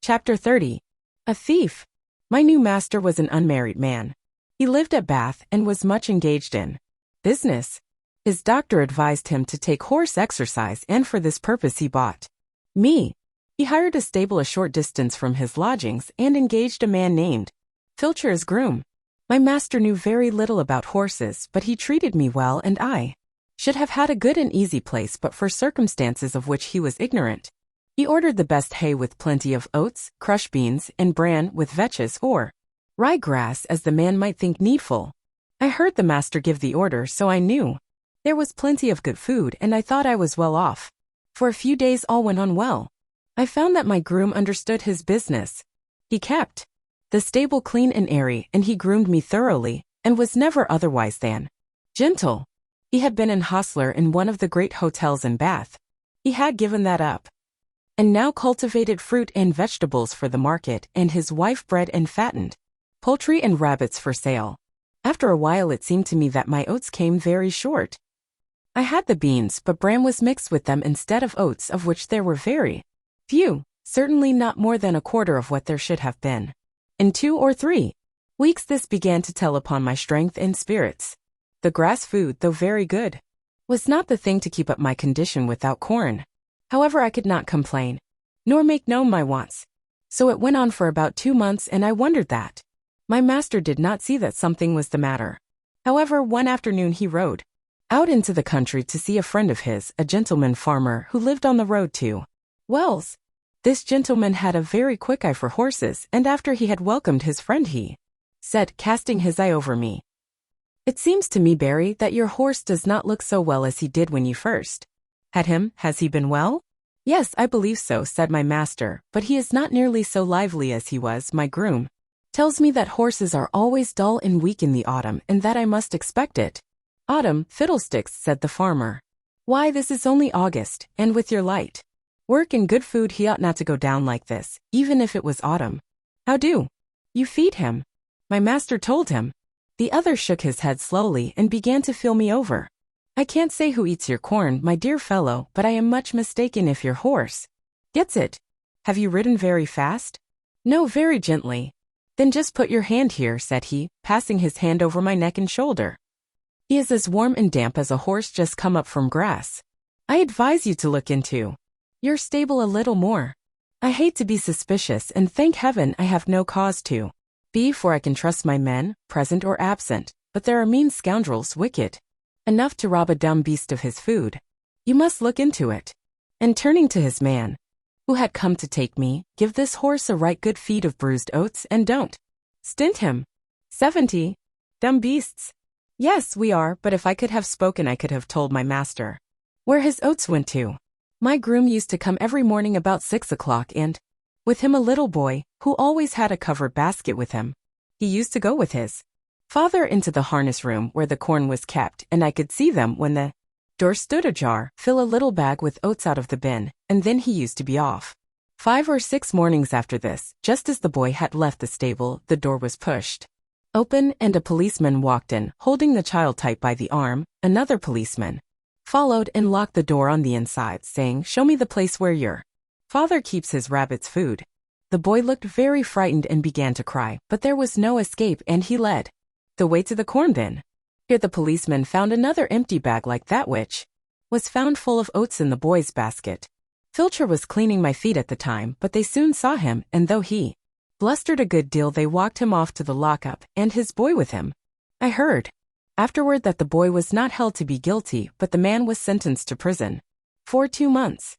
Chapter 30. A Thief. My new master was an unmarried man. He lived at Bath and was much engaged in business. His doctor advised him to take horse exercise, and for this purpose he bought me. He hired a stable a short distance from his lodgings and engaged a man named Filcher as groom. My master knew very little about horses, but he treated me well, and I should have had a good and easy place but for circumstances of which he was ignorant. He ordered the best hay with plenty of oats, crushed beans, and bran with vetches or rye grass as the man might think needful. I heard the master give the order, so I knew there was plenty of good food, and I thought I was well off. For a few days all went on well. I found that my groom understood his business. He kept the stable clean and airy, and he groomed me thoroughly, and was never otherwise than gentle. He had been an hostler in one of the great hotels in Bath. He had given that up, and now cultivated fruit and vegetables for the market, and his wife bred and fattened poultry and rabbits for sale. After a while it seemed to me that my oats came very short. I had the beans, but bran was mixed with them instead of oats, of which there were very few, certainly not more than a quarter of what there should have been. In 2 or 3 weeks this began to tell upon my strength and spirits. The grass food, though very good, was not the thing to keep up my condition without corn. However, I could not complain, nor make known my wants. So it went on for about 2 months, and I wondered that my master did not see that something was the matter. However, one afternoon he rode out into the country to see a friend of his, a gentleman farmer who lived on the road to Wells. This gentleman had a very quick eye for horses, and after he had welcomed his friend he said, casting his eye over me, "It seems to me, Barry, that your horse does not look so well as he did when you first had him. Has he been well?" "Yes, I believe so," said my master, "but he is not nearly so lively as he was. My groom tells me that horses are always dull and weak in the autumn, and that I must expect it." "Autumn, fiddlesticks," said the farmer. "Why, this is only August, and with your light work and good food he ought not to go down like this, even if it was autumn. How do you feed him?" My master told him. The other shook his head slowly and began to feel me over. "I can't say who eats your corn, my dear fellow, but I am much mistaken if your horse gets it. Have you ridden very fast?" "No, very gently." "Then just put your hand here," said he, passing his hand over my neck and shoulder. "He is as warm and damp as a horse just come up from grass. I advise you to look into your stable a little more. I hate to be suspicious, and thank heaven I have no cause to be, for I can trust my men, present or absent, but there are mean scoundrels, wicked enough to rob a dumb beast of his food. You must look into it." And turning to his man, who had come to take me, "Give this horse a right good feed of bruised oats, and don't stint him." 70 dumb beasts. Yes, we are, but if I could have spoken I could have told my master where his oats went to. My groom used to come every morning about 6 o'clock, and with him a little boy, who always had a covered basket with him. He used to go with his father into the harness room where the corn was kept, and I could see them, when the door stood ajar, fill a little bag with oats out of the bin, and then he used to be off. 5 or 6 mornings after this, just as the boy had left the stable, the door was pushed open, and a policeman walked in, holding the child tight by the arm. Another policeman followed and locked the door on the inside, saying, "Show me the place where your father keeps his rabbit's food." The boy looked very frightened and began to cry, but there was no escape, and he led the way to the corn bin. Here the policeman found another empty bag like that which was found full of oats in the boy's basket. Filcher was cleaning my feet at the time, but they soon saw him, and though he blustered a good deal, they walked him off to the lockup, and his boy with him. I heard afterward that the boy was not held to be guilty, but the man was sentenced to prison for 2 months.